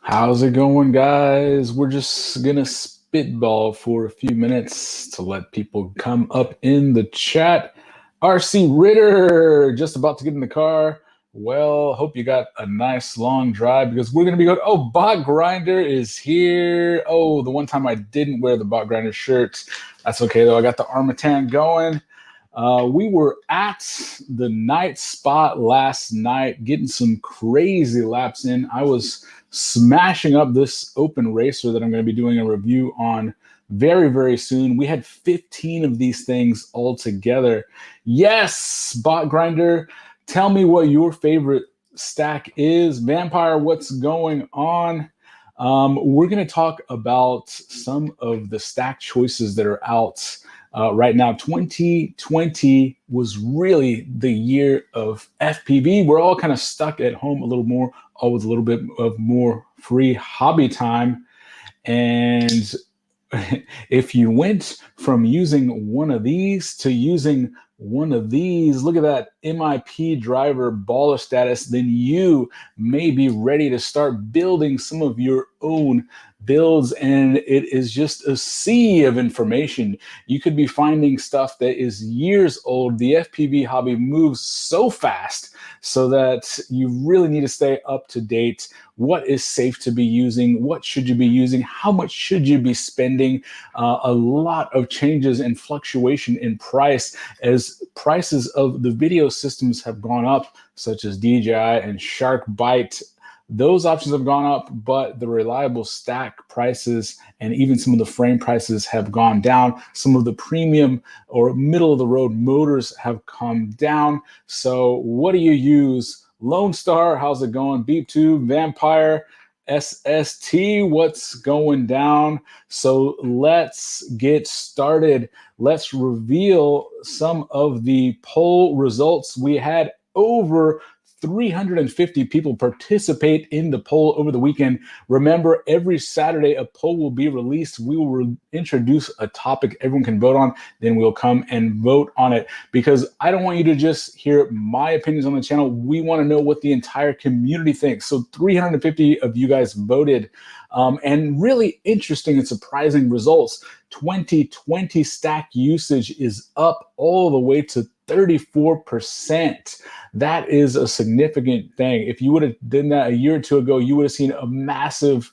How's it going, guys? We're just gonna spitball for a few minutes to let people come up in the chat. RC Ritter, just about to get in the car. Well, hope you got a nice long drive because we're gonna be going. Oh, Bot Grinder is here. Oh, the one time I didn't wear the Bot Grinder shirt. That's okay though. I got the Armatan going. We were at the night spot last night, getting some crazy laps in. I was smashing up this open racer that I'm going to be doing a review on very, very soon. We had 15 of these things all together. Yes, Bot Grinder, tell me what your favorite stack is. Vampire, what's going on? We're going to talk about some of the stack choices that are out right now. 2020 was really the year of FPV. We're all kind of stuck at home a little more, all with a little bit of more free hobby time. And if you went from using one of these to using one of these, look at that MIP driver baller status, then you may be ready to start building some of your own builds. And it is just a sea of information. You could be finding stuff that is years old. The FPV hobby moves so fast so that you really need to stay up to date. What is safe to be using? What should you be using? How much should you be spending? A lot of changes and fluctuation in price as prices of the video systems have gone up, such as DJI and SharkBite. Those options have gone up, but the reliable stack prices and even some of the frame prices have gone down. Some of the premium or middle of the road motors have come down. So what do you use? Lone Star, how's it going? Beep Tube, Vampire, SST, what's going down? So let's get started. Let's reveal some of the poll results. We had over 350 people participate in the poll over the weekend. Remember, every Saturday a poll will be released. We will introduce a topic everyone can vote on, then we'll come and vote on it, because I don't want you to just hear my opinions on the channel. We want to know what the entire community thinks. So 350 of you guys voted, and really interesting and surprising results. 2020 stack usage is up all the way to 34%. That is a significant thing. If you would have done that a year or two ago, you would have seen a massive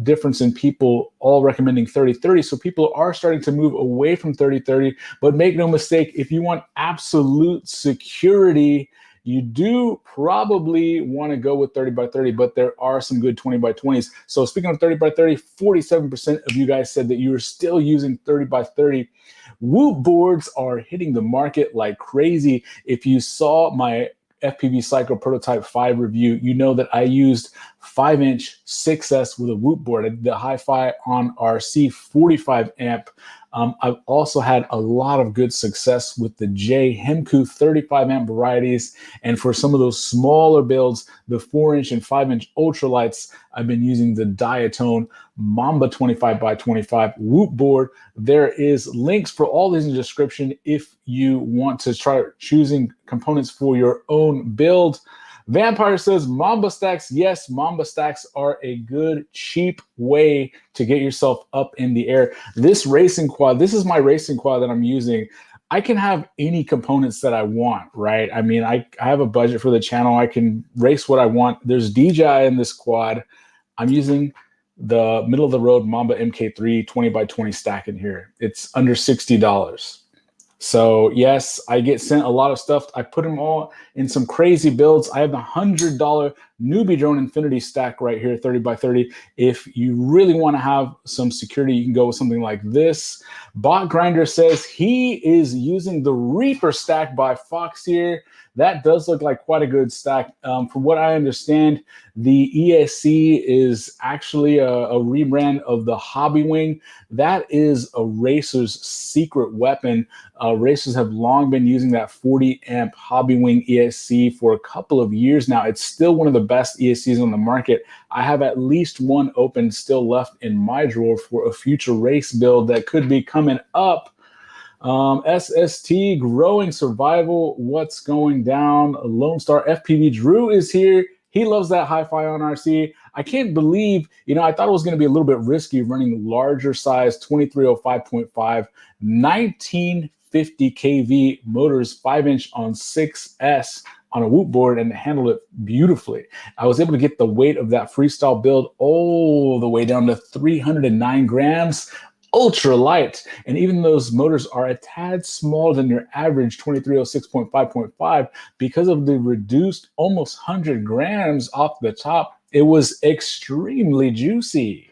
difference in people all recommending 30-30. So people are starting to move away from 30-30, but make no mistake, if you want absolute security, you do probably want to go with 30x30, but there are some good 20x20s. So speaking of 30x30, 47% of you guys said that you were still using 30x30. Woot boards are hitting the market like crazy. If you saw my FPV Cycle Prototype 5 review, you know that I used 5-inch 6S with a Woot board. I did the HiFi on RC 45 amp. I've also had a lot of good success with the JayHeku 35 amp varieties. And for some of those smaller builds, the 4-inch and 5-inch ultralights, I've been using the Daitone Mamba 25x25 Woot board. There is links for all these in the description if you want to try choosing components for your own build. Vampire says Mamba stacks. Yes, Mamba stacks are a good, cheap way to get yourself up in the air. This racing quad, this is my racing quad that I'm using. I can have any components that I want, right? I mean, I have a budget for the channel. I can race what I want. There's DJI in this quad. I'm using the middle of the road Mamba MK3 20x20 stack in here. It's under $60. So yes, I get sent a lot of stuff. I put them all in some crazy builds. I have the $100 newbie drone infinity stack right here, 30x30. If you really want to have some security, you can go with something like this. Bot Grinder says he is using the Reaper stack by Fox here. That does look like quite a good stack. From what I understand, the ESC is actually a rebrand of the Hobby Wing. That is a racer's secret weapon. Racers have long been using that 40 amp Hobby Wing ESC for a couple of years now. It's still one of the best ESCs on the market. I have at least one open still left in my drawer for a future race build that could be coming up. SST, growing survival, what's going down? Lone Star FPV Drew is here. He loves that HiFi on RC. I can't believe, you know, I thought it was going to be a little bit risky running larger size 2305.5, 1950 kV motors, 5-inch on 6S on a Woot board, and handled it beautifully. I was able to get the weight of that freestyle build all the way down to 309 grams, ultra light. And even those motors are a tad smaller than your average 2306.5.5 because of the reduced almost 100 grams off the top. It was extremely juicy.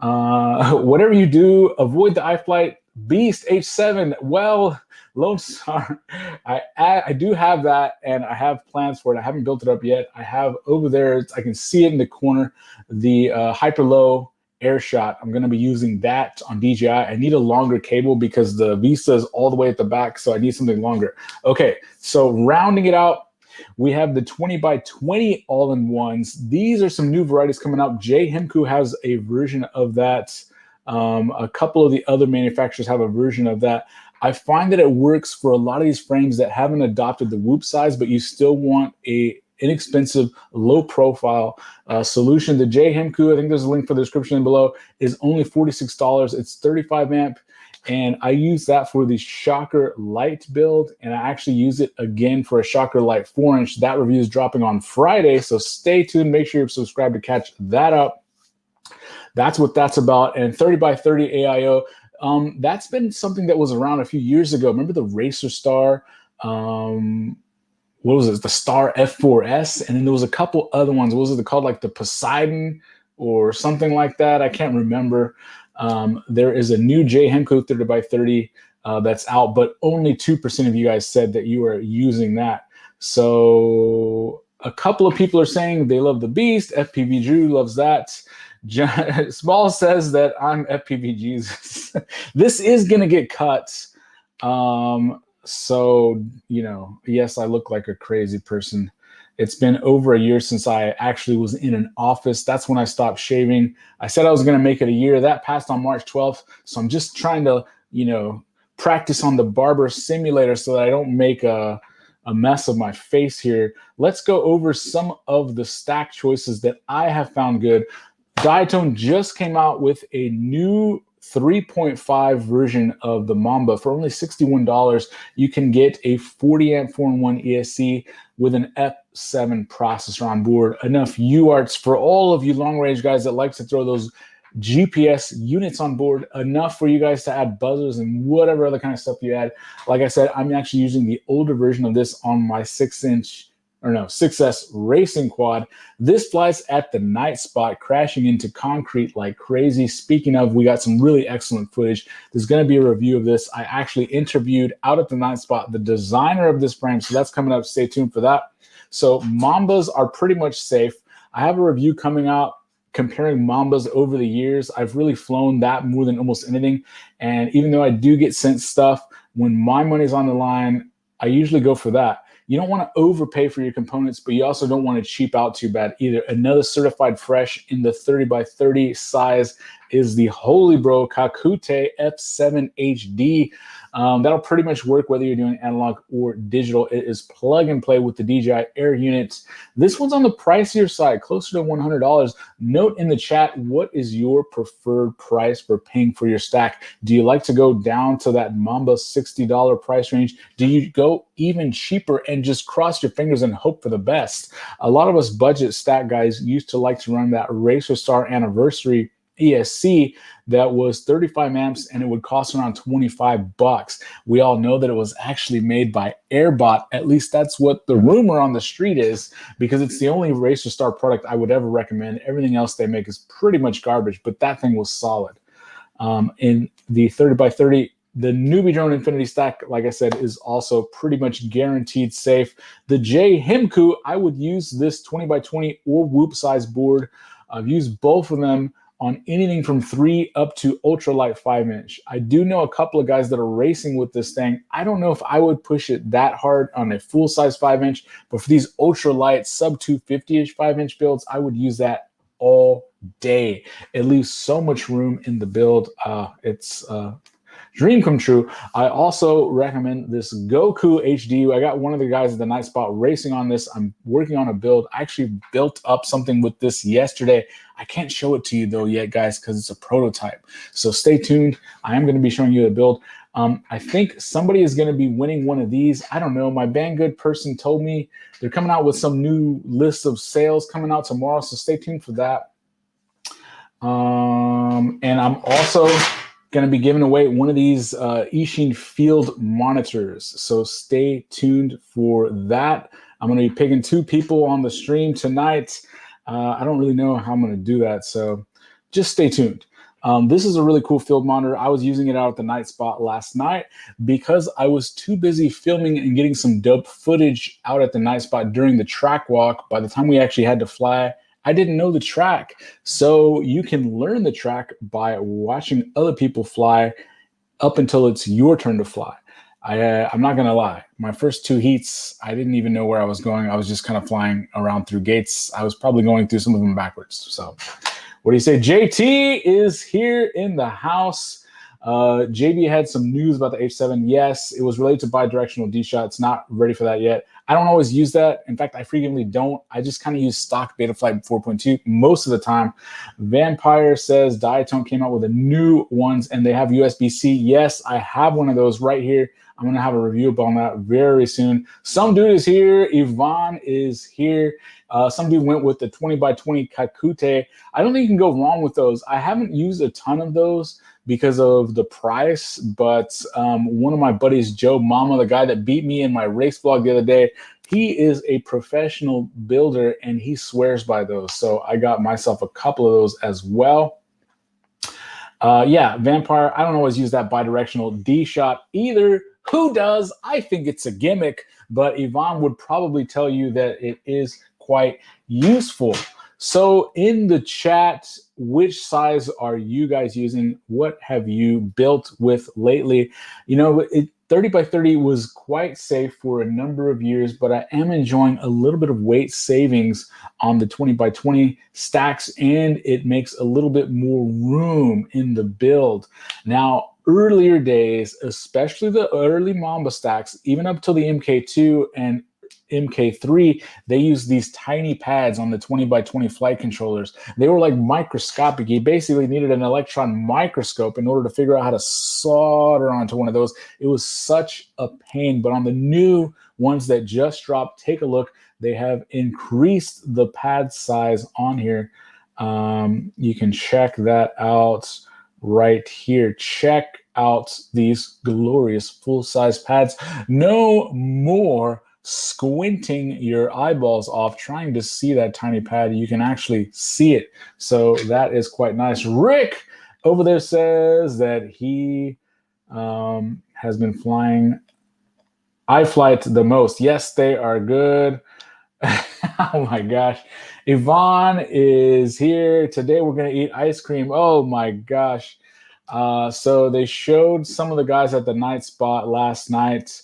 Whatever you do, avoid the iFlight Beast H7. Well, Lone Star, I do have that, and I have plans for it. I haven't built it up yet. I have over there, I can see it in the corner, the hyper low air shot. I'm going to be using that on DJI. I need a longer cable because the Vista is all the way at the back, so I need something longer. Okay, so rounding it out, we have the 20x20 all-in-ones. These are some new varieties coming out. JayHeku has a version of that. A couple of the other manufacturers have a version of that. I find that it works for a lot of these frames that haven't adopted the whoop size, but you still want a inexpensive, low-profile solution. The JayHeku, I think there's a link for the description below, is only $46. It's 35 amp, and I use that for the Shocker Light build, and I actually use it again for a Shocker Light 4-inch. That review is dropping on Friday, so stay tuned. Make sure you're subscribed to catch that up. That's what that's about. And 30x30 AIO, that's been something that was around a few years ago. Remember the Racer Star? What was it? The Star F4S, and then there was a couple other ones. What was it called? Like the Poseidon or something like that. I can't remember. There is a new JayHeku 30x30 that's out, but only 2% of you guys said that you are using that. So a couple of people are saying they love the Beast. FPV Drew loves that. Small says that I'm FPV Jesus. This is going to get cut. So, you know, yes, I look like a crazy person. It's been over a year since I actually was in an office. That's when I stopped shaving. I said I was going to make it a year. That passed on March 12th. So I'm just trying to, you know, practice on the barber simulator so that I don't make a mess of my face here. Let's go over some of the stack choices that I have found good. Daitone just came out with a new 3.5 version of the Mamba for only $61. You can get a 40 amp 4-in-1 ESC with an F7 processor on board. Enough UARTs for all of you long range guys that like to throw those GPS units on board. Enough for you guys to add buzzers and whatever other kind of stuff you add. Like I said, I'm actually using the older version of this on my 6S racing quad. This flies at the night spot, crashing into concrete like crazy. Speaking of, we got some really excellent footage. There's going to be a review of this. I actually interviewed out at the night spot the designer of this frame, so that's coming up. Stay tuned for that. So Mambas are pretty much safe. I have a review coming out comparing Mambas over the years. I've really flown that more than almost anything, and even though I do get sent stuff, when my money's on the line, I usually go for that. You don't want to overpay for your components, but you also don't want to cheap out too bad either. Another certified fresh in the 30x30 size is the Holy Brokaku F7 HD. That'll pretty much work whether you're doing analog or digital. It is plug and play with the DJI Air units. This one's on the pricier side, closer to $100. Note in the chat, what is your preferred price for paying for your stack? Do you like to go down to that Mamba $60 price range? Do you go even cheaper and just cross your fingers and hope for the best? A lot of us budget stack guys used to like to run that Racer Star Anniversary ESC that was 35 amps and it would cost around 25 bucks. We all know that it was actually made by Airbot. At least that's what the rumor on the street is, because it's the only Racer Star product I would ever recommend. Everything else they make is pretty much garbage, but that thing was solid. In the 30x30, the Newbie Drone Infinity stack, like I said, is also pretty much guaranteed safe. The JayHeku, I would use this 20x20 or Whoop size board. I've used both of them on anything from 3 up to ultralight 5-inch. I do know a couple of guys that are racing with this thing. I don't know if I would push it that hard on a full-size 5-inch, but for these ultralight sub 250-ish 5-inch builds, I would use that all day. It leaves so much room in the build. It's dream come true. I also recommend this Goku HD. I got one of the guys at the Night Spot racing on this. I'm working on a build. I actually built up something with this yesterday. I can't show it to you though yet, guys, because it's a prototype. So stay tuned. I am going to be showing you the build. I think somebody is going to be winning one of these. I don't know. My Banggood person told me they're coming out with some new list of sales coming out tomorrow. So stay tuned for that. And I'm also going to be giving away one of these Eachine field monitors. So stay tuned for that. I'm going to be picking 2 people on the stream tonight. I don't really know how I'm going to do that. So just stay tuned. This is a really cool field monitor. I was using it out at the Night Spot last night because I was too busy filming and getting some dope footage out at the Night Spot during the track walk. By the time we actually had to fly, I didn't know the track. So you can learn the track by watching other people fly up until it's your turn to fly. I'm not going to lie. My first 2 heats, I didn't even know where I was going. I was just kind of flying around through gates. I was probably going through some of them backwards. So what do you say? JT is here in the house. JB had some news about the H7. Yes, it was related to bidirectional D-shot. It's not ready for that yet. I don't always use that. In fact, I frequently don't. I just kind of use stock Betaflight 4.2 most of the time. Vampire says Daitone came out with the new ones and they have USB-C. Yes, I have one of those right here. I'm going to have a review on that very soon. Some dude is here. Yvonne is here. Some dude went with the 20x20 Kakute. I don't think you can go wrong with those. I haven't used a ton of those because of the price, but one of my buddies, Joe Mama, the guy that beat me in my race vlog the other day, he is a professional builder and he swears by those. So I got myself a couple of those as well. Yeah, Vampire, I don't always use that bidirectional D-shot either. Who does? I think it's a gimmick, but Yvonne would probably tell you that it is quite useful. So in the chat, which size are you guys using? What have you built with lately? You know, 30x30 was quite safe for a number of years, but I am enjoying a little bit of weight savings on the 20x20 stacks, and it makes a little bit more room in the build. Now, earlier days, especially the early Mamba stacks, even up till the MK2 and MK3, they used these tiny pads on the 20x20 flight controllers. They were like microscopic. You basically needed an electron microscope in order to figure out how to solder onto one of those. It was such a pain. But on the new ones that just dropped, take a look. They have increased the pad size on here. You can check that out right here. Check out these glorious full-size pads. No more squinting your eyeballs off trying to see that tiny pad. You can actually see it. So that is quite nice. Rick over there says that he has been flying iFlight the most. Yes, they are good. Oh my gosh. Yvonne is here. Today we're going to eat ice cream. Oh my gosh. So they showed some of the guys at the Night Spot last night.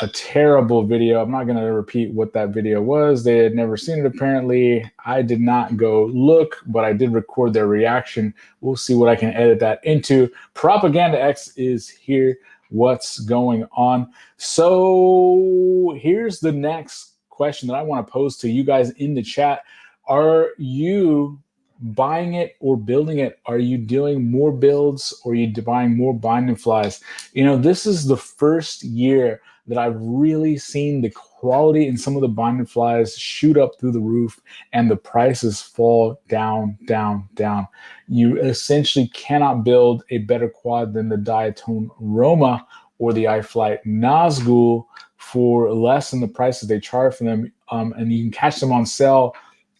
A terrible video. I'm not going to repeat what that video was. They had never seen it apparently. I did not go look, but I did record their reaction. We'll see what I can edit that into. Propaganda X is here. What's going on? So here's the next question that I want to pose to you guys in the chat. Are you buying it or building it? Are you doing more builds or are you buying more bind and flies? You know, this is the first year that I've really seen the quality in some of the bind and flies shoot up through the roof and the prices fall down, down, down. You essentially cannot build a better quad than the Daitone Roma or the iFlight Nazgul for less than the prices they charge for them. And you can catch them on sale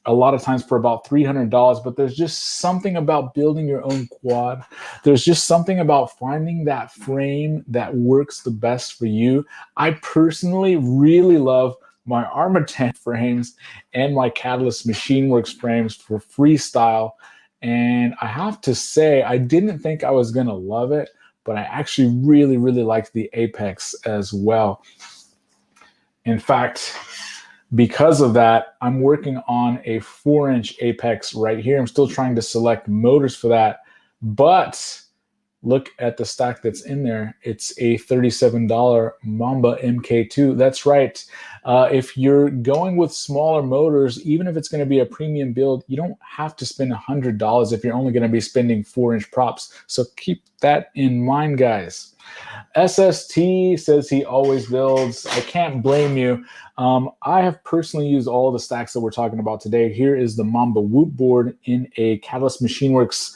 a lot of times for about $300, but there's just something about building your own quad. There's just something about finding that frame that works the best for you. I personally really love my Armor 10 frames and my Catalyst MachineWorks frames for freestyle. And I have to say, I didn't think I was going to love it, but I actually really, really liked the Apex as well. In fact, because of that, I'm working on a 4-inch Apex right here. I'm still trying to select motors for that, but look at the stack that's in there. It's a $37 Mamba MK2. That's right. If you're going with smaller motors, even if it's going to be a premium build, you don't have to spend $100 if you're only going to be spending 4-inch props. So keep that in mind, guys. SST says he always builds. I can't blame you. I have personally used all the stacks that we're talking about today. Here is the Mamba Woot board in a Catalyst MachineWorks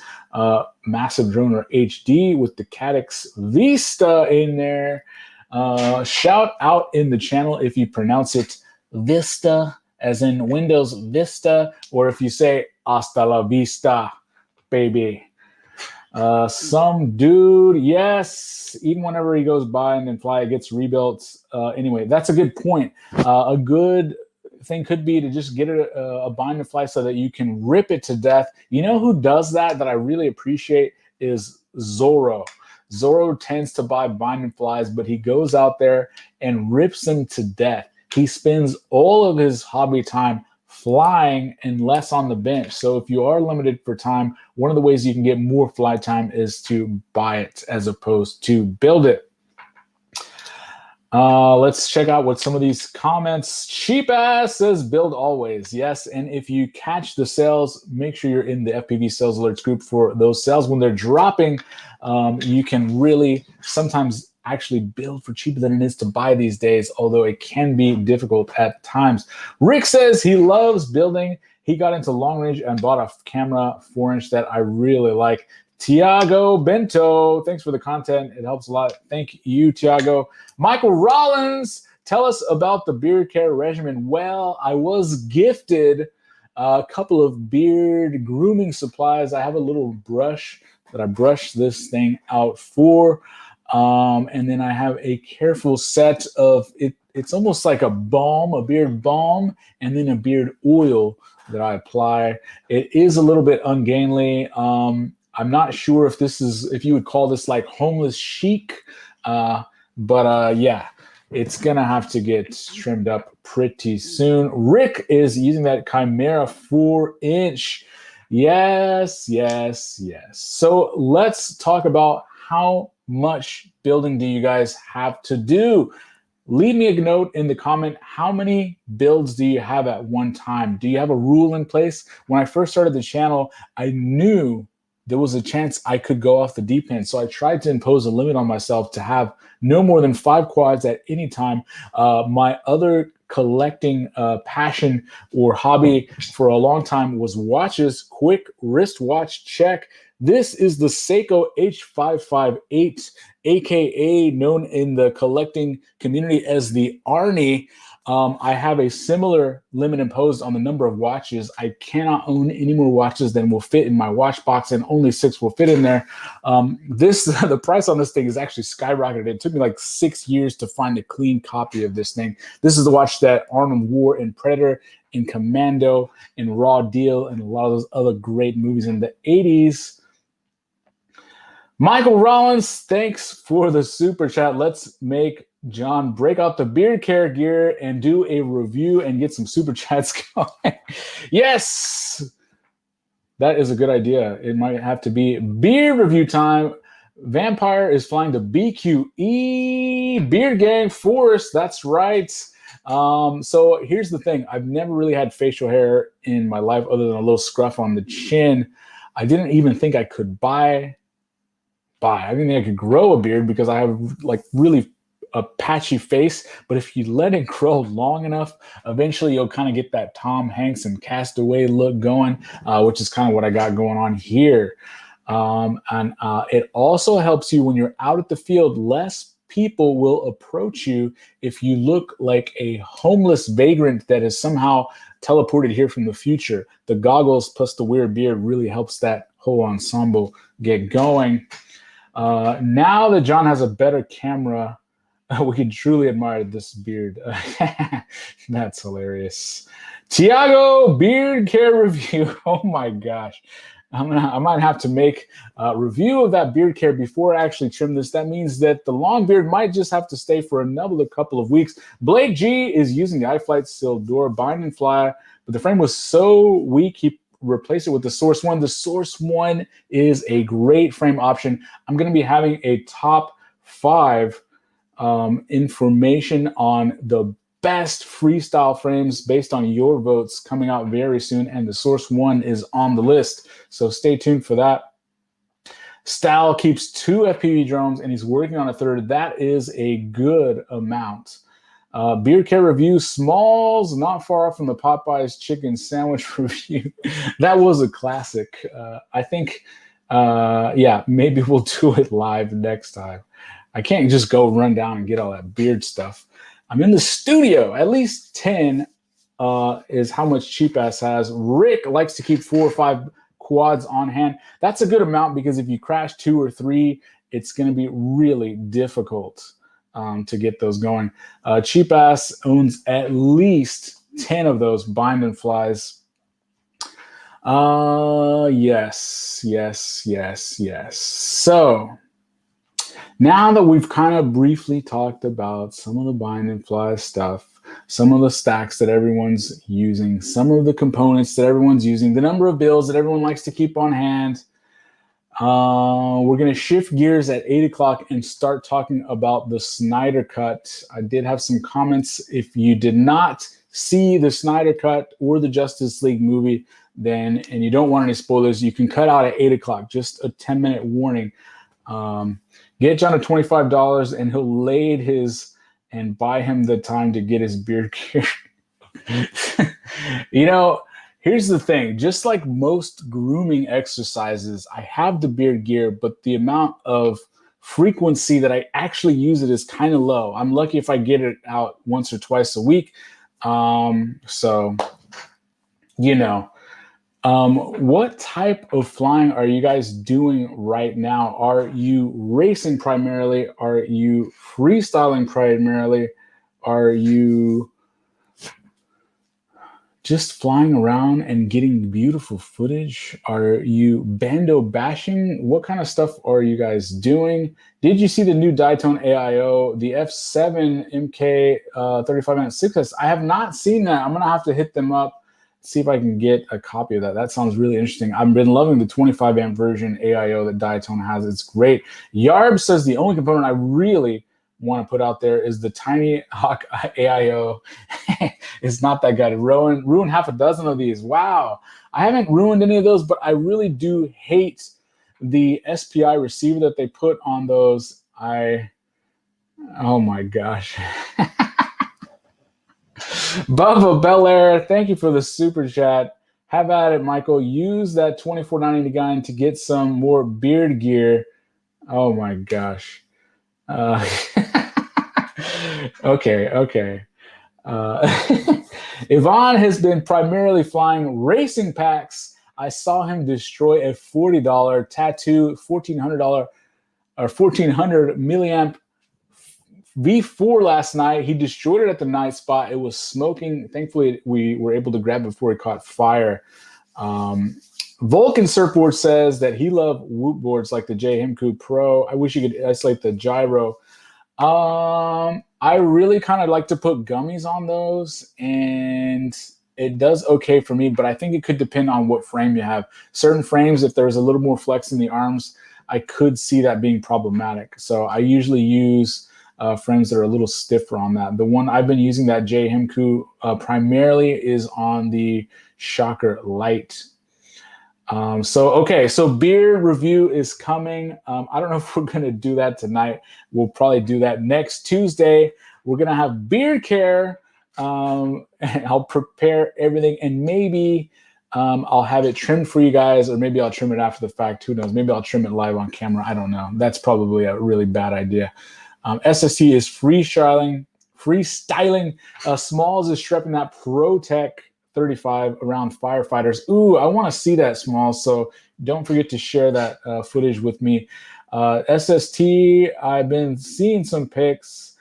massive drone, or HD, with the Cadix Vista in there. Shout out in the channel if you pronounce it Vista, as in Windows Vista, or if you say hasta la vista, baby. Some dude, yes, even whenever he goes by and then fly, it gets rebuilt. Anyway, that's a good point. A good thing could be to just get a bind and fly so that you can rip it to death. You know who does that I really appreciate is Zorro. Zorro tends to buy bind and flies, but he goes out there and rips them to death. He spends all of his hobby time flying and less on the bench. So if you are limited for time, one of the ways you can get more fly time is to buy it as opposed to build it. Let's check out what some of these comments. CheapAss says build always. Yes, and if you catch the sales, make sure you're in the FPV sales alerts group for those sales. When they're dropping, you can really sometimes actually build for cheaper than it is to buy these days, although it can be difficult at times. Rick says he loves building. He got into long range and bought a camera 4-inch that I really like. Tiago Bento, thanks for the content. It helps a lot. Thank you, Tiago. Michael Rollins, tell us about the beard care regimen. Well, I was gifted a couple of beard grooming supplies. I have a little brush that I brush this thing out for. And then I have a careful set of it. It's almost like a balm, a beard balm, and then a beard oil that I apply. It is a little bit ungainly. I'm not sure if you would call this like homeless chic, but yeah, it's gonna have to get trimmed up pretty soon. Rick is using that Chimera 4-inch. Yes, yes, yes. So let's talk about how much building do you guys have to do? Leave me a note in the comment. How many builds do you have at one time? Do you have a rule in place? When I first started the channel, I knew there was a chance I could go off the deep end. So I tried to impose a limit on myself to have no more than 5 quads at any time. My other collecting passion or hobby for a long time was watches. Quick wristwatch check. This is the Seiko H558, aka known in the collecting community as the Arnie. I have a similar limit imposed on the number of watches. I cannot own any more watches than will fit in my watch box, and only 6 will fit in there. The price on this thing is actually skyrocketed. It took me like 6 years to find a clean copy of this thing. This is the watch that Arnold wore in Predator, in Commando, in Raw Deal, and a lot of those other great movies in the 80s. Michael Rollins, thanks for the super chat. Let's make John break out the beard care gear and do a review and get some super chats going. Yes, that is a good idea. It might have to be beard review time. Vampire is flying the BQE Beard Gang Force. That's right. So here's the thing. I've never really had facial hair in my life other than a little scruff on the chin. I didn't even think I could I didn't think I could grow a beard because I have like really a patchy face. But if you let it grow long enough, eventually you'll kind of get that Tom Hanks and Castaway look going, which is kind of what I got going on here. It also helps you when you're out at the field. Less people will approach you if you look like a homeless vagrant that is somehow teleported here from the future. The goggles plus the weird beard really helps that whole ensemble get going. Now that John has a better camera, we can truly admire this beard. That's hilarious. Tiago, beard care review. Oh my gosh. I might have to make a review of that beard care before I actually trim this. That means that the long beard might just have to stay for another couple of weeks. BladeG is using the iFlight Sildor bind and fly, but the frame was so weak he replace it with the Source One. The Source One is a great frame option. I'm going to be having a top 5 information on the best freestyle frames based on your votes coming out very soon, and the Source One is on the list, so stay tuned for that. Stal keeps 2 FPV drones and he's working on a 3rd. That is a good amount. Beard Care review, Smalls, not far off from the Popeyes chicken sandwich review. That was a classic. I think, yeah, maybe we'll do it live next time. I can't just go run down and get all that beard stuff. I'm in the studio. At least 10 is how much CheapAss has. Rick likes to keep 4 or 5 quads on hand. That's a good amount because if you crash 2 or 3, it's going to be really difficult to get those going. CheapAss owns at least 10 of those bind and flies. Yes. So now that we've kind of briefly talked about some of the bind and fly stuff, some of the stacks that everyone's using, some of the components that everyone's using, the number of builds that everyone likes to keep on hand, we're going to shift gears at 8 o'clock and start talking about the Snyder Cut. I did have some comments. If you did not see the Snyder Cut or the Justice League movie, then, and you don't want any spoilers, you can cut out at 8 o'clock, just a 10-minute warning. Get John to $25 and he'll lade his and buy him the time to get his beard gear. You know, here's the thing. Just like most grooming exercises, I have the beard gear, but the amount of frequency that I actually use it is kind of low. I'm lucky if I get it out once or twice a week. So, you know. What type of flying are you guys doing right now? Are you racing primarily? Are you freestyling primarily? Are you just flying around and getting beautiful footage? Are you bando bashing? What kind of stuff are you guys doing? Did you see the new Daitone AIO, the F7 MK 35-6S? I have not seen that. I'm going to have to hit them up, see if I can get a copy of that. That sounds really interesting. I've been loving the 25 amp version AIO that Daitone has. It's great. Yarb says the only component I really want to put out there is the Tiny Hawk AIO. It's not that good. Ruined half a dozen of these. Wow. I haven't ruined any of those, but I really do hate the SPI receiver that they put on those. Oh my gosh. Bubba Belair, thank you for the super chat. Have at it, Michael. Use that $24.99 to get some more beard gear. Oh my gosh. Okay. Yvonne has been primarily flying racing packs. I saw him destroy a $40 Tattoo, $1,400 or 1,400 milliamp V4 last night. He destroyed it at the night spot. It was smoking. Thankfully, we were able to grab it before it caught fire. Vulcan Surfboard says that he loved Woot boards like the JayHeku Pro. I wish you could isolate the gyro. I really kind of like to put gummies on those, and it does okay for me, but I think it could depend on what frame you have. Certain frames, if there's a little more flex in the arms, I could see that being problematic. So I usually use frames that are a little stiffer on that. The one I've been using, that JayHeku, primarily is on the Shocker Light. So beer review is coming. I don't know if we're going to do that tonight. We'll probably do that next Tuesday. We're going to have beard care. And I'll prepare everything, and maybe I'll have it trimmed for you guys, or maybe I'll trim it after the fact. Who knows? Maybe I'll trim it live on camera. I don't know. That's probably a really bad idea. SST is freestyling. Smalls is strapping that ProTech 35 around firefighters. Ooh, I want to see that, Smalls. So don't forget to share that footage with me. SST, I've been seeing some pics.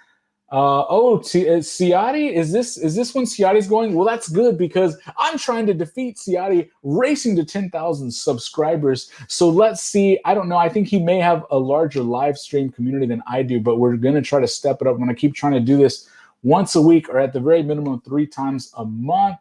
Ciati, is this when Ciati's going? Well, that's good because I'm trying to defeat Ciati, racing to 10,000 subscribers. So let's see. I don't know. I think he may have a larger live stream community than I do, but we're going to try to step it up. I'm going to keep trying to do this once a week, or at the very minimum 3 times a month.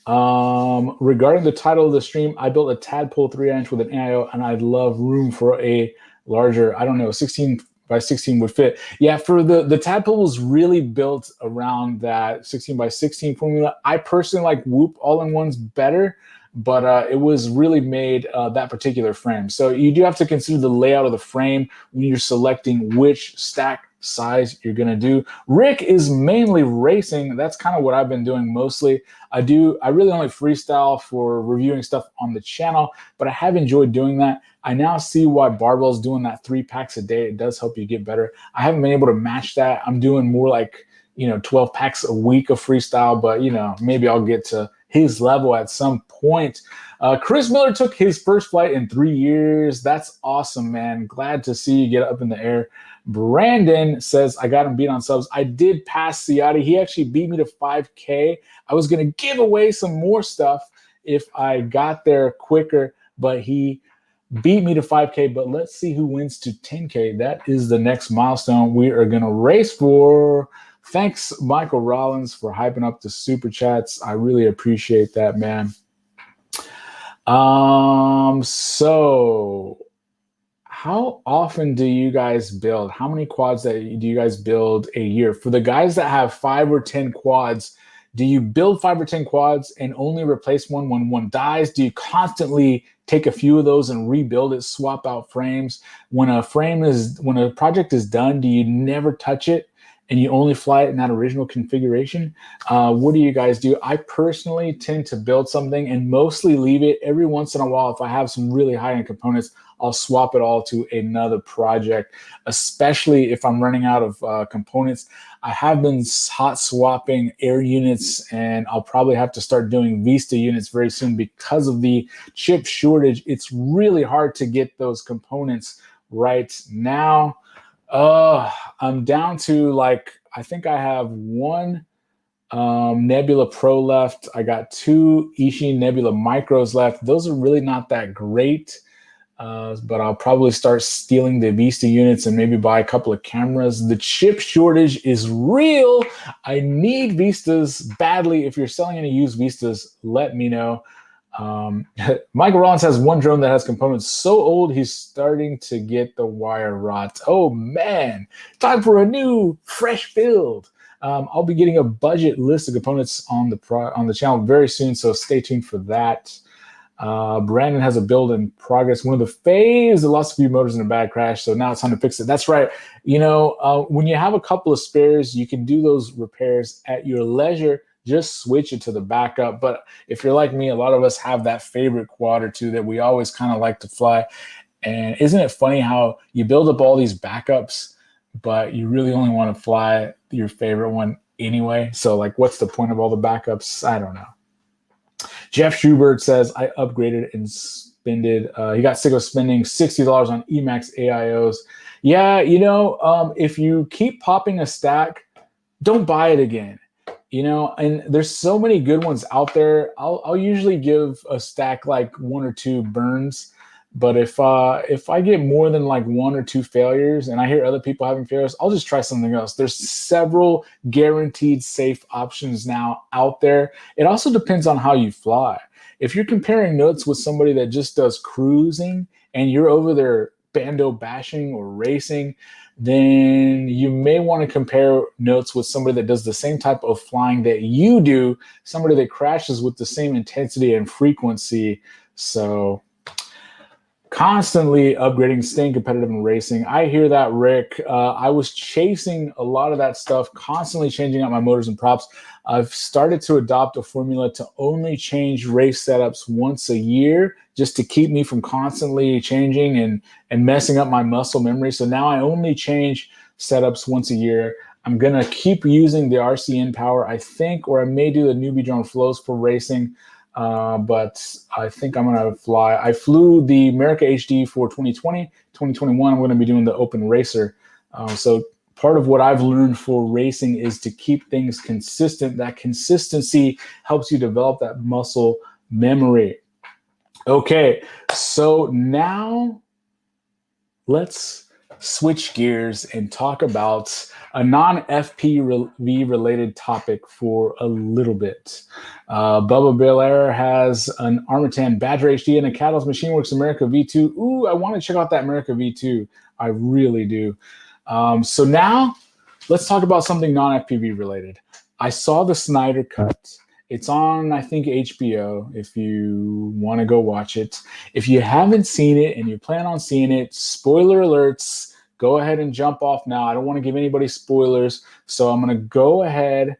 Regarding the title of the stream, I built a Tadpole 3-inch with an AIO, and I'd love room for a larger, I don't know, 16 by 16 would fit. Yeah, for the Tadpole was really built around that 16 by 16 formula. I personally like Whoop all-in-ones better, but it was really made that particular frame. So you do have to consider the layout of the frame when you're selecting which stack size you're gonna do. Rick is mainly racing. That's kind of what I've been doing mostly. I really only freestyle for reviewing stuff on the channel, but I have enjoyed doing that. I now see why barbell's doing that 3 packs a day. It does help you get better. I haven't been able to match that. I'm doing more like, 12 packs a week of freestyle, but maybe I'll get to his level at some point. Chris Miller took his first flight in 3 years. That's awesome, man. Glad to see you get up in the air. Brandon says, I got him beat on subs. I did pass Ciotti. He actually beat me to 5K. I was going to give away some more stuff if I got there quicker, but he beat me to 5K. But let's see who wins to 10K. That is the next milestone we are going to race for. Thanks, Michael Rollins, for hyping up the super chats. I really appreciate that, man. So how often do you guys build? How many quads do you guys build a year? For the guys that have 5 or 10 quads, do you build 5 or 10 quads and only replace one when one dies? Do you constantly take a few of those and rebuild it, swap out frames? When a project is done, do you never touch it and you only fly it in that original configuration? What do you guys do? I personally tend to build something and mostly leave it. Every once in a while, if I have some really high-end components, I'll swap it all to another project, especially if I'm running out of components. I have been hot swapping air units, and I'll probably have to start doing Vista units very soon because of the chip shortage. It's really hard to get those components right now. I'm down to I think I have one Nebula Pro left. I got 2 Eachine Nebula Micros left. Those are really not that great. But I'll probably start stealing the Vista units and maybe buy a couple of cameras. The chip shortage is real. I need Vistas badly. If you're selling any used Vistas, let me know. Michael Rollins has one drone that has components so old he's starting to get the wire rot. Oh man, time for a new fresh build. I'll be getting a budget list of components on the channel very soon, so stay tuned for that. Brandon has a build in progress. One of the faves that lost a few motors in a bad crash, so now it's time to fix it. That's right. When you have a couple of spares, you can do those repairs at your leisure. Just switch it to the backup. But if you're like me, a lot of us have that favorite quad or two that we always kind of like to fly. And isn't it funny how you build up all these backups, but you really only want to fly your favorite one anyway? So what's the point of all the backups? I don't know. Jeff Schubert says, I upgraded and spended. He got sick of spending $60 on Emax AIOs. Yeah, if you keep popping a stack, don't buy it again. And there's so many good ones out there. I'll usually give a stack 1 or 2 burns. But if I get more than 1 or 2 failures and I hear other people having failures, I'll just try something else. There's several guaranteed safe options now out there. It also depends on how you fly. If you're comparing notes with somebody that just does cruising and you're over there bando bashing or racing, then you may want to compare notes with somebody that does the same type of flying that you do, somebody that crashes with the same intensity and frequency. So constantly upgrading, staying competitive in racing. I hear that, Rick. I was chasing a lot of that stuff, constantly changing out my motors and props. I've started to adopt a formula to only change race setups once a year, just to keep me from constantly changing and messing up my muscle memory. So now I only change setups once a year. I'm going to keep using the RCN power, I think, or I may do the newbie drone flows for racing. But I think I'm going to fly. I flew the America HD for 2020, 2021. I'm going to be doing the Open Racer. So part of what I've learned for racing is to keep things consistent. That consistency helps you develop that muscle memory. Okay, so now let's switch gears and talk about a non-FPV related topic for a little bit. Bubba Belair has an Armatan Badger HD and a Catalyst Machineworks America V2. Ooh, I want to check out that America V2. I really do. So now let's talk about something non-FPV related. I saw the Snyder Cut. It's on, I think, HBO if you want to go watch it. If you haven't seen it and you plan on seeing it, spoiler alerts, go ahead and jump off now. I don't want to give anybody spoilers, so I'm going to go ahead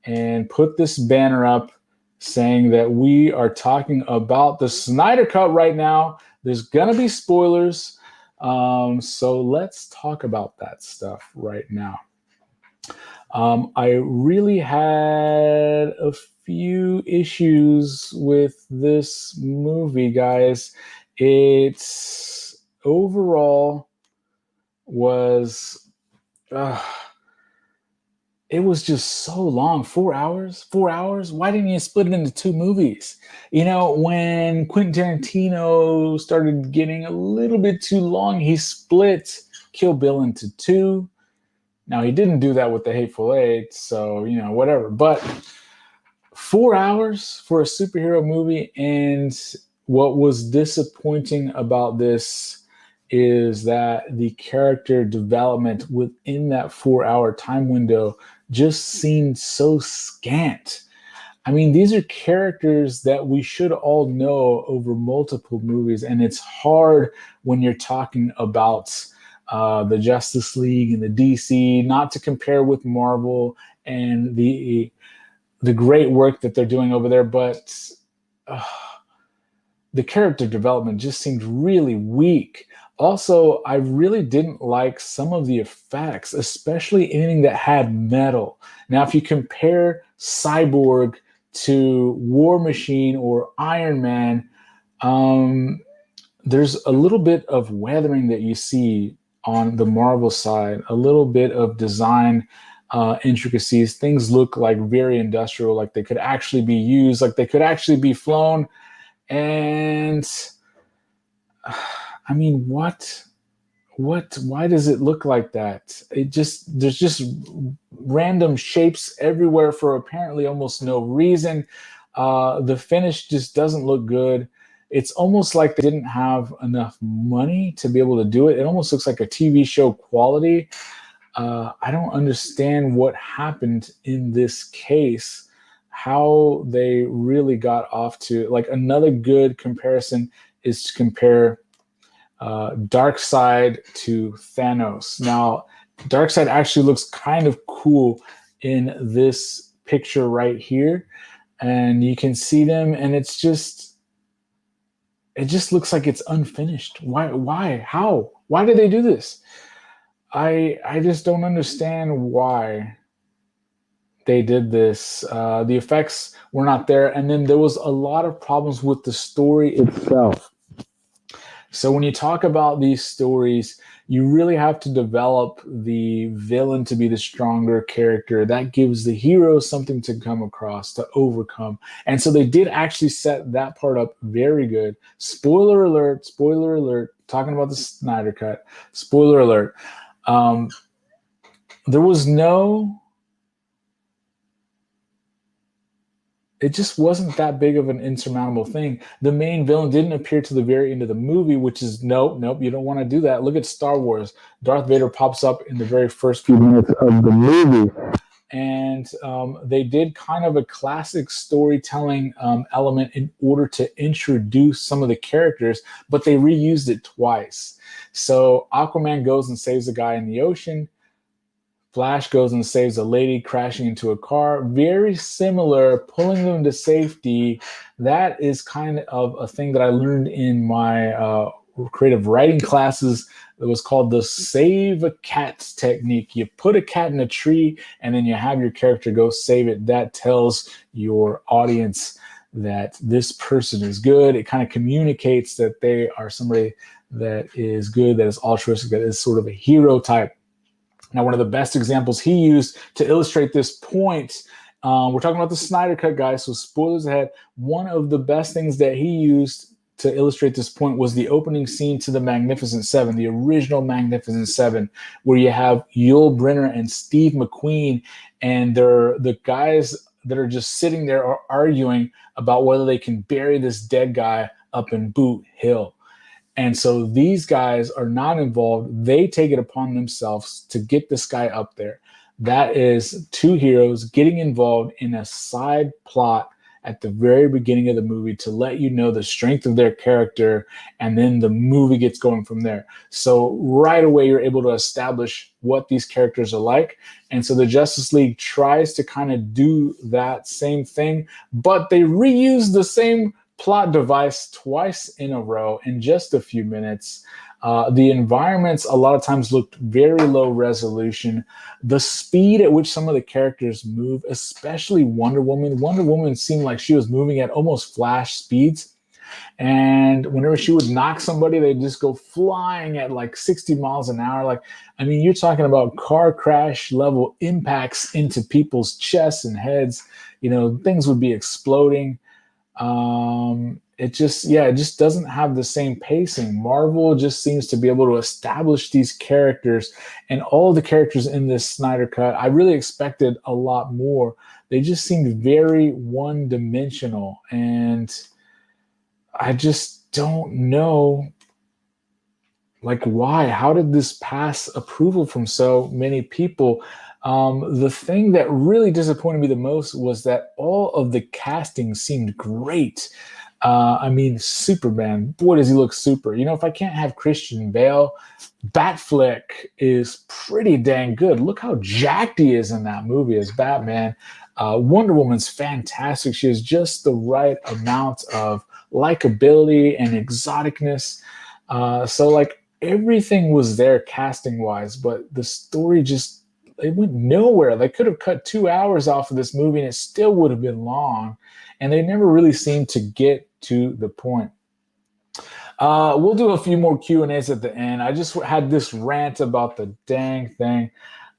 and put this banner up saying that we are talking about the Snyder Cut right now. There's going to be spoilers, so let's talk about that stuff right now. I really had a few issues with this movie, guys. It's overall was it was just so long. 4 hours. Why didn't you split it into 2 movies? You know, when Quentin Tarantino started getting a little bit too long, he split Kill Bill into 2. Now, he didn't do that with The Hateful Eight, so, you know, whatever. But 4 hours for a superhero movie, and what was disappointing about this is that the character development within that 4-hour time window just seemed so scant. I mean, these are characters that we should all know over multiple movies, and it's hard when you're talking about the Justice League and the DC, not to compare with Marvel and the great work that they're doing over there, but the character development just seemed really weak. Also, I really didn't like some of the effects, especially anything that had metal. Now, if you compare Cyborg to War Machine or Iron Man, there's a little bit of weathering that you see on the Marvel side, a little bit of design intricacies. Things look like very industrial, like they could actually be used, like they could actually be flown. And I mean, why does it look like that? There's just random shapes everywhere for apparently almost no reason. The finish just doesn't look good. It's almost like they didn't have enough money to be able to do it. It almost looks like a TV show quality. I don't understand what happened in this case, how they really got off to, like, another good comparison is to compare Darkseid to Thanos. Now, Darkseid actually looks kind of cool in this picture right here, and you can see them, and it just looks like it's unfinished. Why? How? Why did they do this? I just don't understand why they did this. The effects were not there, and then there was a lot of problems with the story itself. So when you talk about these stories, you really have to develop the villain to be the stronger character. That gives the hero something to come across, to overcome. And so they did actually set that part up very good. Spoiler alert, talking about the Snyder Cut, spoiler alert. There was no... It just wasn't that big of an insurmountable thing. The main villain didn't appear to the very end of the movie, which is nope, you don't want to do that. Look at Star Wars. Darth Vader pops up in the very first few minutes of the movie. And they did kind of a classic storytelling element in order to introduce some of the characters, but they reused it twice. So Aquaman goes and saves a guy in the ocean. Flash goes and saves a lady crashing into a car. Very similar, pulling them to safety. That is kind of a thing that I learned in my creative writing classes. It was called the save a cat technique. You put a cat in a tree and then you have your character go save it. That tells your audience that this person is good. It kind of communicates that they are somebody that is good, that is altruistic, that is sort of a hero type. Now, one of the best examples he used to illustrate this point, we're talking about the Snyder Cut, guys, so spoilers ahead. One of the best things that he used to illustrate this point was the opening scene to the Magnificent Seven, the original Magnificent Seven, where you have Yul Brynner and Steve McQueen, and they're the guys that are just sitting there are arguing about whether they can bury this dead guy up in Boot Hill. And so these guys are not involved. They take it upon themselves to get this guy up there. That is two heroes getting involved in a side plot at the very beginning of the movie to let you know the strength of their character, and then the movie gets going from there. So right away, you're able to establish what these characters are like. And so the Justice League tries to kind of do that same thing, but they reuse the same plot device twice in a row in just a few minutes. The environments a lot of times looked very low resolution. The speed at which some of the characters move, especially Wonder Woman seemed like she was moving at almost Flash speeds. And whenever she would knock somebody, they'd just go flying at like 60 miles an hour. Like, I mean, you're talking about car crash level impacts into people's chests and heads. You know, things would be exploding. It just doesn't have the same pacing. Marvel just seems to be able to establish these characters, and all the characters in this Snyder Cut, I really expected a lot more. They just seemed very one-dimensional, and I just don't know, like, why? How did this pass approval from so many people? The thing that really disappointed me the most was that all of the casting seemed great. I mean, Superman, boy, does he look super. You know, if I can't have Christian Bale, Batfleck is pretty dang good. Look how jacked he is in that movie as Batman. Wonder Woman's fantastic. She has just the right amount of likability and exoticness. So, like, everything was there casting-wise, but the story just, it went nowhere. They could have cut 2 hours off of this movie and it still would have been long. And they never really seemed to get to the point. We'll do a few more Q&As at the end. I just had this rant about the dang thing.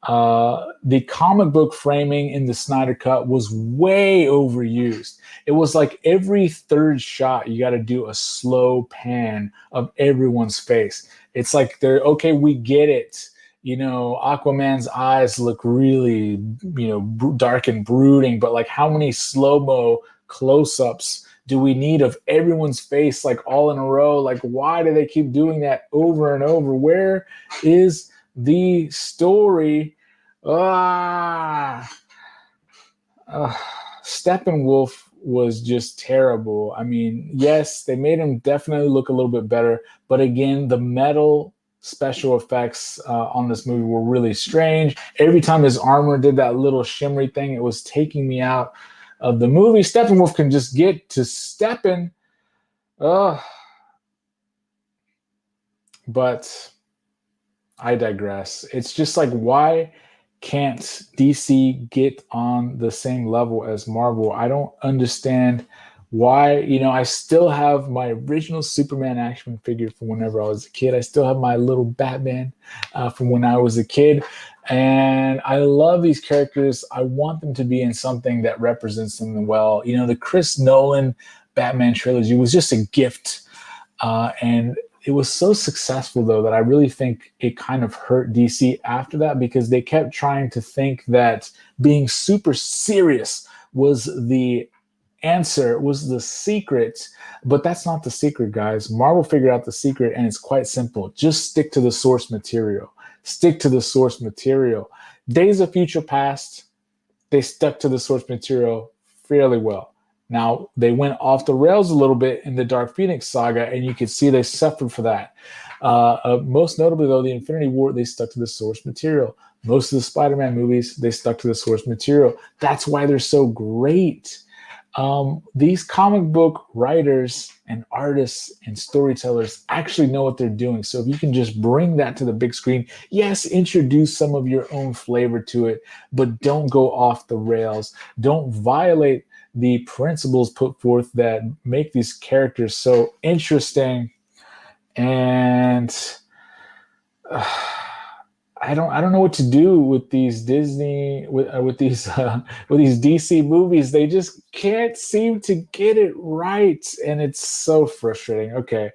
The comic book framing in the Snyder Cut was way overused. It was like every third shot, you got to do a slow pan of everyone's face. It's like they're, okay, we get it. You know, Aquaman's eyes look really, you know, dark and brooding, but like how many slow-mo close-ups do we need of everyone's face, like all in a row? Like, why do they keep doing that over and over? Where is the story? Steppenwolf was just terrible. I mean, yes, they made him definitely look a little bit better, but again, the metal special effects on this movie were really strange. Every time his armor did that little shimmery thing, it was taking me out of the movie. Steppenwolf can just get to stepping. But I digress. It's just like, why can't DC get on the same level as Marvel? I don't understand why. You know, I still have my original Superman action figure from whenever I was a kid. I still have my little Batman from when I was a kid. And I love these characters. I want them to be in something that represents them well. You know, the Chris Nolan Batman trilogy was just a gift. And it was so successful, though, that I really think it kind of hurt DC after that, because they kept trying to think that being super serious was the answer, was the secret. But that's not the secret, guys. Marvel figured out the secret, and it's quite simple. Just stick to the source material. Stick to the source material. Days of Future Past, they stuck to the source material fairly well. Now, they went off the rails a little bit in the Dark Phoenix saga, and you could see they suffered for that. Most notably, though, the Infinity War, they stuck to the source material. Most of the Spider-Man movies, they stuck to the source material. That's why they're so great. These comic book writers and artists and storytellers actually know what they're doing. So if you can just bring that to the big screen, yes, introduce some of your own flavor to it, but don't go off the rails. Don't violate the principles put forth that make these characters so interesting. And I don't know what to do with these Disney with these with these DC movies. They just can't seem to get it right, and it's so frustrating. Okay,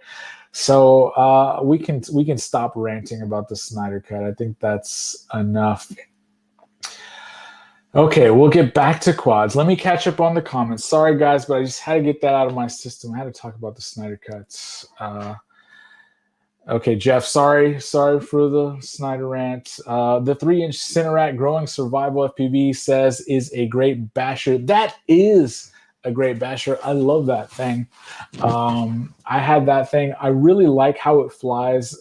so we can stop ranting about the Snyder Cut. I think that's enough. Okay, we'll get back to quads. Let me catch up on the comments. Sorry, guys, but I just had to get that out of my system. I had to talk about the Snyder Cuts. Okay, Jeff, sorry for the Snyder rant. The 3-inch Cinerat growing survival FPV says is a great basher. That is a great basher. I love that thing. I had that thing. I really like how it flies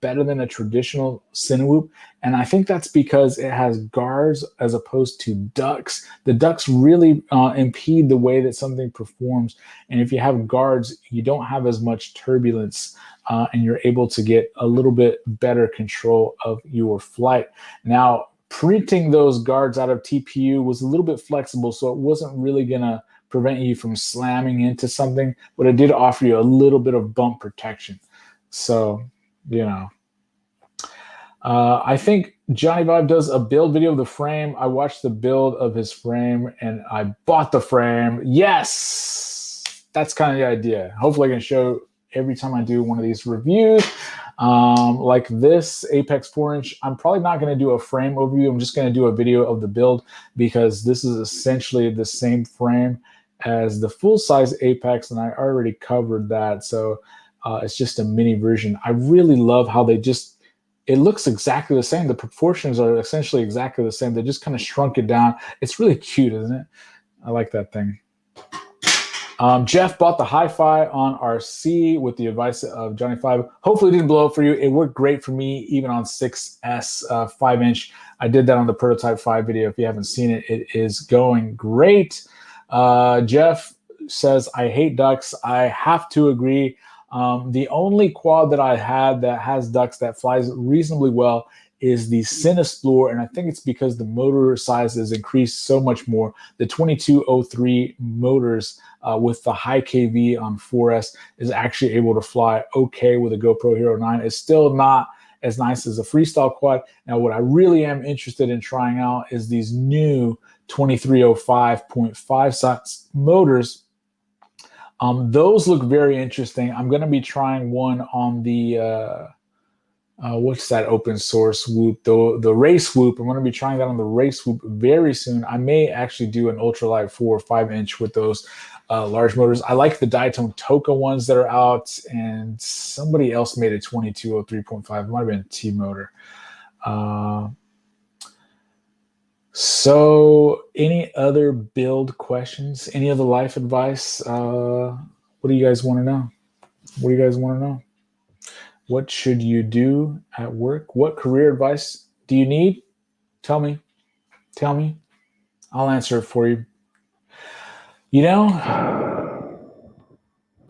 better than a traditional Cinewoop. And I think that's because it has guards as opposed to ducks. The ducks really impede the way that something performs. And if you have guards, you don't have as much turbulence and you're able to get a little bit better control of your flight. Now, printing those guards out of TPU was a little bit flexible, so it wasn't really going to prevent you from slamming into something, but it did offer you a little bit of bump protection. So, you know. I think Johnny Vibe does a build video of the frame. I watched the build of his frame and I bought the frame. Yes! That's kind of the idea. Hopefully I can show every time I do one of these reviews. Like this Apex 4-inch, I'm probably not going to do a frame overview. I'm just going to do a video of the build because this is essentially the same frame as the full-size Apex, and I already covered that. So it's just a mini version. I really love how they just, it looks exactly the same. The proportions are essentially exactly the same. They just kind of shrunk it down. It's really cute, isn't it? I like that thing. Jeff bought the HiFi on RC with the advice of Johnny 5. Hopefully it didn't blow up for you. It worked great for me, even on 6S 5-inch. I did that on the Prototype 5 video. If you haven't seen it, it is going great. Jeff says, I hate ducks. I have to agree. The only quad that I had that has ducks that flies reasonably well is the Cinesplore, and I think it's because the motor size has increased so much more. The 2203 motors with the high KV on 4S is actually able to fly okay with a GoPro Hero 9. It's still not as nice as a freestyle quad. Now, what I really am interested in trying out is these new 2305.5 size motors. Those look very interesting. I'm going to be trying one on the what's that open source Whoop, the Race Whoop. I'm going to be trying that on the Race Whoop very soon. I may actually do an ultralight 4 or 5-inch with those large motors. I like the Daitone Toka ones that are out, and somebody else made a 2203.5. It might have been a T motor. So any other build questions? Any other life advice? What do you guys want to know? What do you guys want to know? What should you do at work? What career advice do you need? Tell me. Tell me. I'll answer it for you. You know,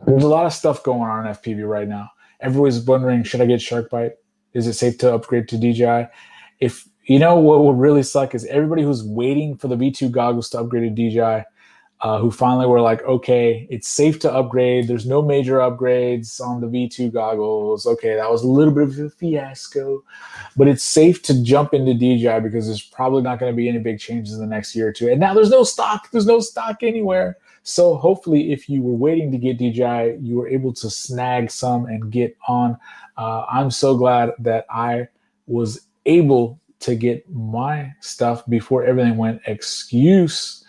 there's a lot of stuff going on in FPV right now. Everybody's wondering, should I get shark bite? Is it safe to upgrade to DJI? If you know what would really suck is everybody who's waiting for the V2 goggles to upgrade to DJI, who finally were like, okay, it's safe to upgrade. There's no major upgrades on the V2 goggles. Okay, that was a little bit of a fiasco, but it's safe to jump into DJI because there's probably not going to be any big changes in the next year or two. And now there's no stock. There's no stock anywhere. So hopefully if you were waiting to get DJI, you were able to snag some and get on. I'm so glad that I was able to get my stuff before everything went extinct.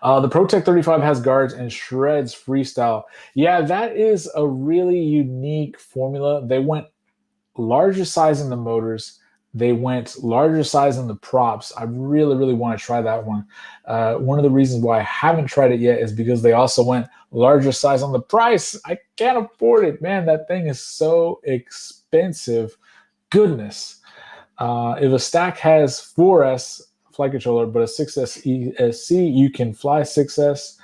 The ProTech 35 has guards and shreds freestyle. Yeah, that is a really unique formula. They went larger size in the motors. They went larger size in the props. I really, really want to try that one. One of the reasons why I haven't tried it yet is because they also went larger size on the price. I can't afford it, man. That thing is so expensive. Goodness. If a stack has 4S flight controller, but a 6S ESC, you can fly 6S,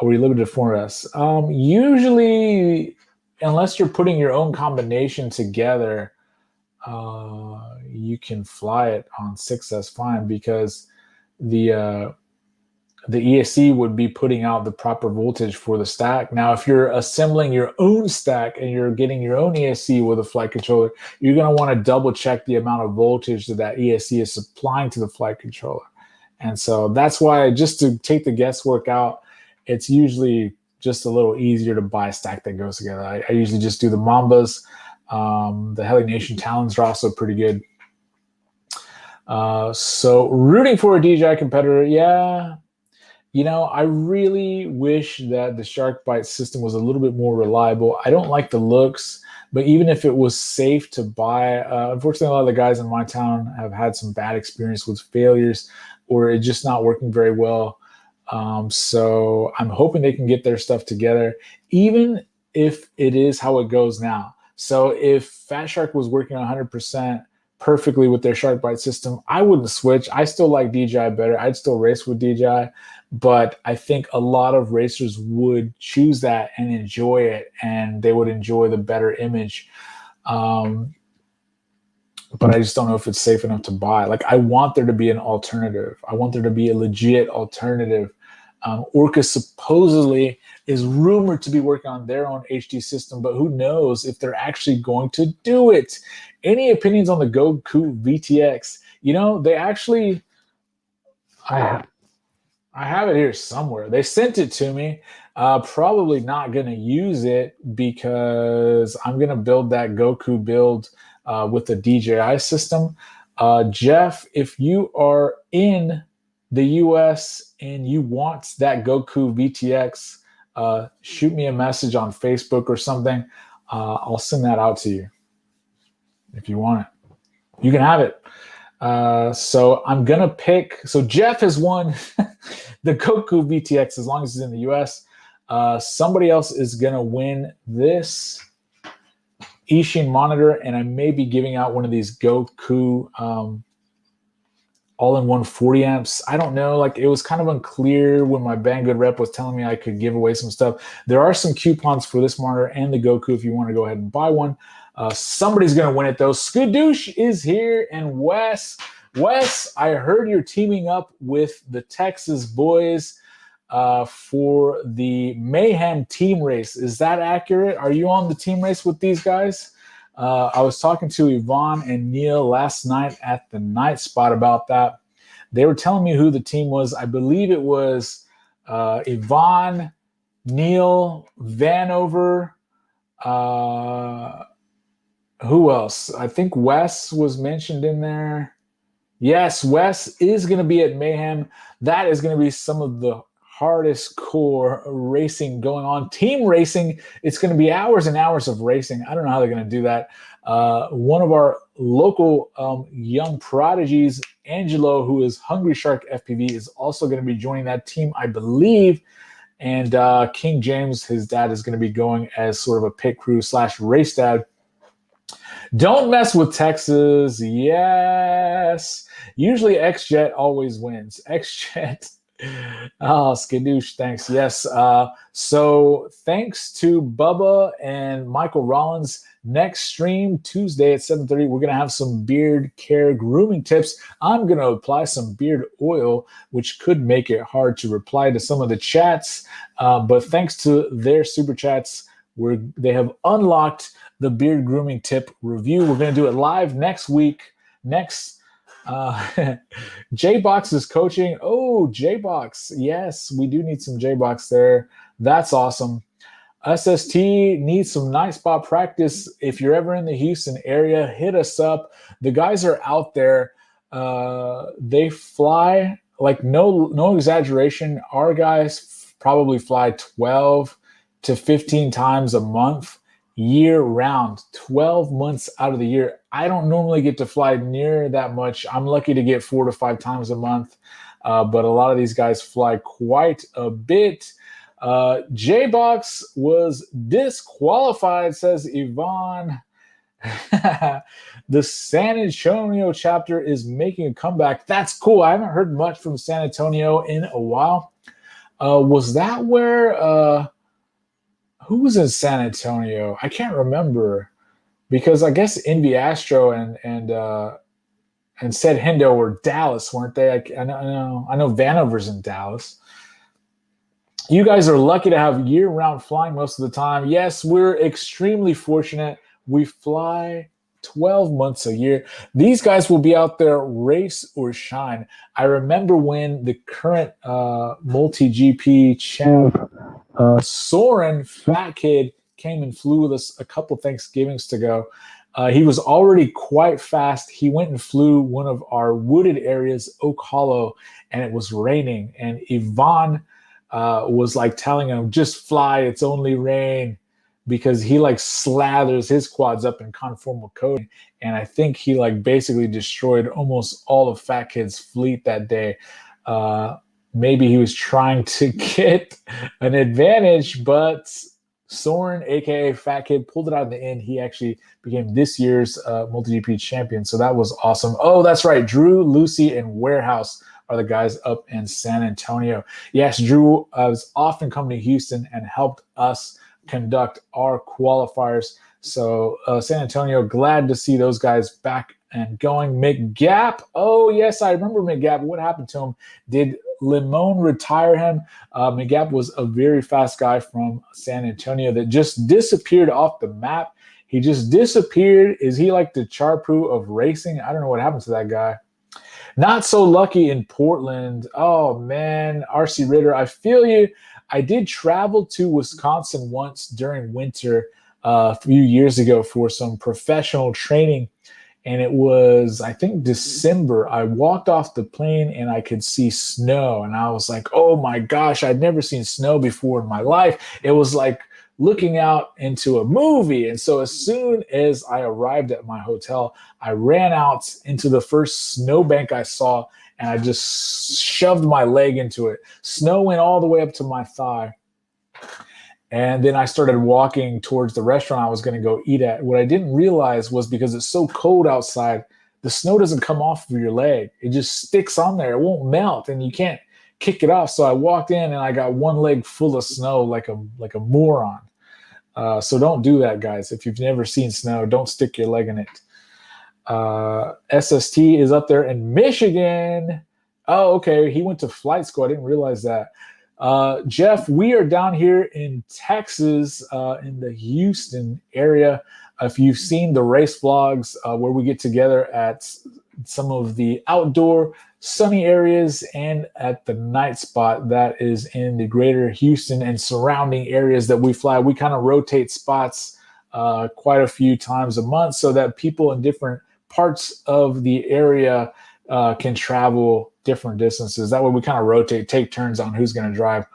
or you limited to 4S. Usually, unless you're putting your own combination together, you can fly it on 6S fine because the the ESC would be putting out the proper voltage for the stack. Now, if you're assembling your own stack and you're getting your own ESC with a flight controller, you're going to want to double check the amount of voltage that ESC is supplying to the flight controller. And so that's why, just to take the guesswork out, it's usually just a little easier to buy a stack that goes together. I usually just do the Mambas. The Heli Nation Talons are also pretty good. So rooting for a DJI competitor, yeah. You know, I really wish that the shark bite system was a little bit more reliable. I don't like the looks, but even if it was safe to buy, unfortunately, a lot of the guys in my town have had some bad experience with failures or it just not working very well. So I'm hoping they can get their stuff together, even if it is how it goes now. So if Fat Shark was working 100% perfectly with their shark bite system, I wouldn't switch. I still like DJI better. I'd still race with DJI, but I think a lot of racers would choose that and enjoy it, and they would enjoy the better image. But I just don't know if it's safe enough to buy. Like, I want there to be an alternative. I want there to be a legit alternative. Orca supposedly is rumored to be working on their own HD system, but who knows if they're actually going to do it. Any opinions on the Goku VTX? You know, they actually, I have it here somewhere. They sent it to me. Probably not going to use it because I'm going to build that Goku build with the DJI system. Jeff, if you are in the US and you want that Goku VTX, shoot me a message on Facebook or something. I'll send that out to you if you want it. You can have it. So I'm going to pick. So Jeff has won the Goku VTX as long as it's in the US. Somebody else is going to win this Eachine monitor, and I may be giving out one of these Goku all-in-one 40 amps. I don't know. Like, it was kind of unclear when my Banggood rep was telling me I could give away some stuff. There are some coupons for this monitor and the Goku if you want to go ahead and buy one. Somebody's going to win it, though. Skadoosh is here, and Wes, I heard you're teaming up with the Texas boys for the Mayhem team race. Is that accurate? Are you on the team race with these guys? I was talking to Yvonne and Neil last night at the Night Spot about that. They were telling me who the team was. I believe it was Yvonne, Neil, Vanover, who else? I think Wes was mentioned in there. Yes, Wes is going to be at Mayhem. That is going to be some of the hardest core racing going on. Team racing, it's going to be hours and hours of racing. I don't know how they're going to do that. One of our local young prodigies, Angelo, who is Hungry Shark FPV, is also going to be joining that team, I believe. And King James, his dad, is going to be going as sort of a pit crew / race dad. Don't mess with Texas. Yes. Usually XJet always wins. XJet. Oh, Skadoosh, thanks. Yes. So thanks to Bubba and Michael Rollins. Next stream, Tuesday at 7:30, we're going to have some beard care grooming tips. I'm going to apply some beard oil, which could make it hard to reply to some of the chats. But thanks to their super chats, they have unlocked the beard grooming tip review. We're going to do it live next week. J-Box is coaching. Oh, J-Box. Yes, we do need some J-Box there. That's awesome. SST needs some night spot practice. If you're ever in the Houston area, hit us up. The guys are out there. They fly, like, no exaggeration. Our guys probably fly 12 to 15 times a month, year round, 12 months out of the year. I don't normally get to fly near that much. I'm lucky to get 4 to 5 times a month, but a lot of these guys fly quite a bit. J-Box was disqualified, says Yvonne. The San Antonio chapter is making a comeback. That's cool. I haven't heard much from San Antonio in a while. Was that where... who was in San Antonio? I can't remember, because I guess Envy Astro and and said Hendo were Dallas, weren't they? I know Vanover's in Dallas. You guys are lucky to have year-round flying most of the time. Yes, we're extremely fortunate. We fly 12 months a year. These guys will be out there race or shine. I remember when the current multi-GP champ, Soren, fat kid, came and flew with us a couple Thanksgivings ago. He was already quite fast. He went and flew one of our wooded areas, Oak Hollow, and it was raining. And Yvonne was like telling him, just fly, it's only rain, because he like slathers his quads up in conformal coating. And I think he like basically destroyed almost all of Fat Kid's fleet that day. Maybe he was trying to get an advantage, but Soren, aka Fat Kid, pulled it out in the end. He actually became this year's MultiGP champion, so that was awesome. Oh, that's right. Drew, Lucy, and Warehouse are the guys up in San Antonio. Yes, Drew has often come to Houston and helped us conduct our qualifiers. So San Antonio, glad to see those guys back and going. McGap, oh yes, I remember McGap. What happened to him? Did Limon retire him? McGap was a very fast guy from San Antonio that just disappeared off the map. He just disappeared. Is he like the Charpoo of racing? I don't know what happened to that guy. Not so lucky in Portland. Oh, man. RC Ritter, I feel you. I did travel to Wisconsin once during winter a few years ago for some professional training. And it was, I think, December. I walked off the plane and I could see snow. And I was like, oh, my gosh, I'd never seen snow before in my life. It was like looking out into a movie. And so as soon as I arrived at my hotel, I ran out into the first snowbank I saw, and I just shoved my leg into it. Snow went all the way up to my thigh. And then I started walking towards the restaurant I was going to go eat at. What I didn't realize was, because it's so cold outside, the snow doesn't come off of your leg. It just sticks on there. It won't melt, and you can't kick it off. So I walked in and I got one leg full of snow like a moron. So don't do that, guys. If you've never seen snow, don't stick your leg in it. SST is up there in Michigan. Oh, okay. He went to flight school. I didn't realize that. Jeff, we are down here in Texas, in the Houston area. If you've seen the race vlogs where we get together at some of the outdoor sunny areas and at the night spot that is in the greater Houston and surrounding areas that we fly, we kind of rotate spots quite a few times a month so that people in different parts of the area can travel different distances. That way we kind of rotate, take turns on who's going to drive.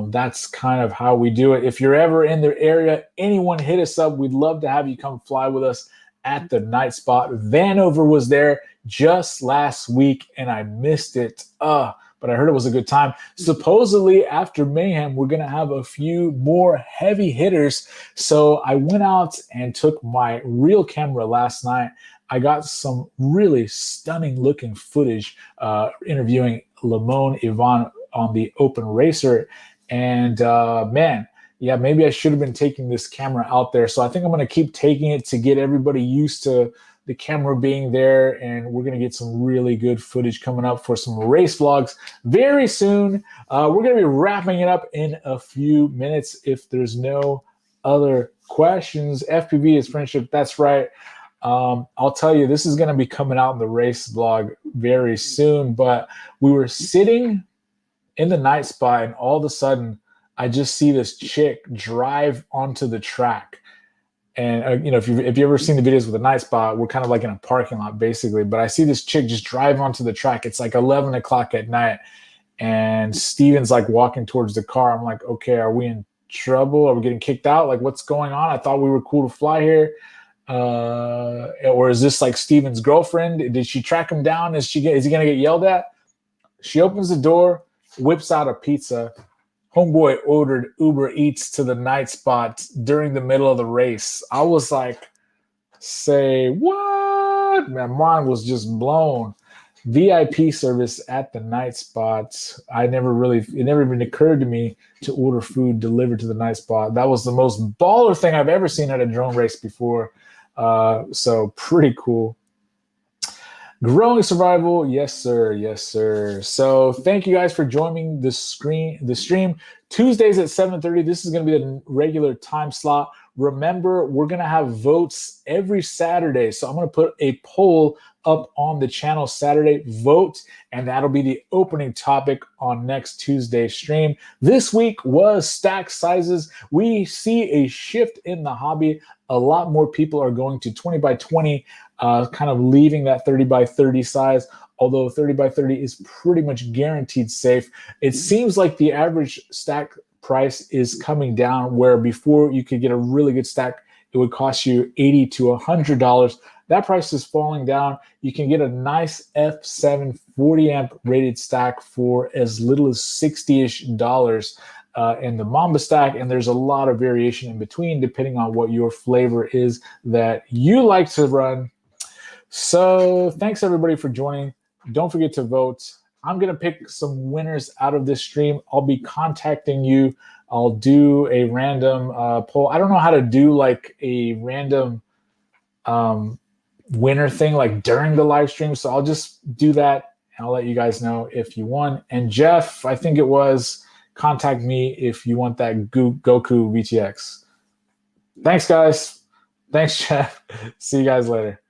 That's kind of how we do it. If you're ever in the area, anyone hit us up. We'd love to have you come fly with us at the night spot. Vanover was there just last week and I missed it. But I heard it was a good time. Supposedly after Mayhem, we're going to have a few more heavy hitters. So I went out and took my real camera last night. I got some really stunning looking footage interviewing Limon Yvonne on the Open Racer. And man, yeah, maybe I should have been taking this camera out there. So I think I'm going to keep taking it to get everybody used to the camera being there. And we're going to get some really good footage coming up for some race vlogs very soon. We're going to be wrapping it up in a few minutes if there's no other questions. FPV is friendship. That's right. I'll tell you, this is going to be coming out in the race vlog very soon. But we were sitting in the night spot and all of a sudden I just see this chick drive onto the track. And, you know, if you've ever seen the videos with the night spot, we're kind of like in a parking lot, basically. But I see this chick just drive onto the track. It's like 11 o'clock at night. And Steven's like walking towards the car. I'm like, okay, are we in trouble? Are we getting kicked out? Like, what's going on? I thought we were cool to fly here. Or is this like Steven's girlfriend? Did she track him down? Is he going to get yelled at? She opens the door, whips out a pizza. Homeboy ordered Uber Eats to the night spot during the middle of the race. I was like, say what? My mind was just blown. VIP service at the night spot. It never even occurred to me to order food delivered to the night spot. That was the most baller thing I've ever seen at a drone race before. So pretty cool. Growing survival, yes sir, yes sir. So thank you guys for joining the stream. Tuesdays at 7:30. This is going to be the regular time slot. Remember, we're going to have votes every Saturday. So I'm going to put a poll up on the channel Saturday. Vote, and that'll be the opening topic on next Tuesday's stream. This week was stack sizes. We see a shift in the hobby. A lot more people are going to 20 by 20, kind of leaving that 30 by 30 size, although 30 by 30 is pretty much guaranteed safe. It seems like the average stack price is coming down, where before you could get a really good stack, it would cost you $80 to $100. That price is falling down. You can get a nice F7 40 amp rated stack for as little as $60-ish in the Mamba stack, and there's a lot of variation in between depending on what your flavor is that you like to run. So thanks everybody for joining. Don't forget to vote. I'm going to pick some winners out of this stream. I'll be contacting you. I'll do a random poll. I don't know how to do like a random winner thing like during the live stream, so I'll just do that and I'll let you guys know if you won. And Jeff, I think it was, contact me if you want that Goku VTX. Thanks guys. Thanks Jeff. See you guys later.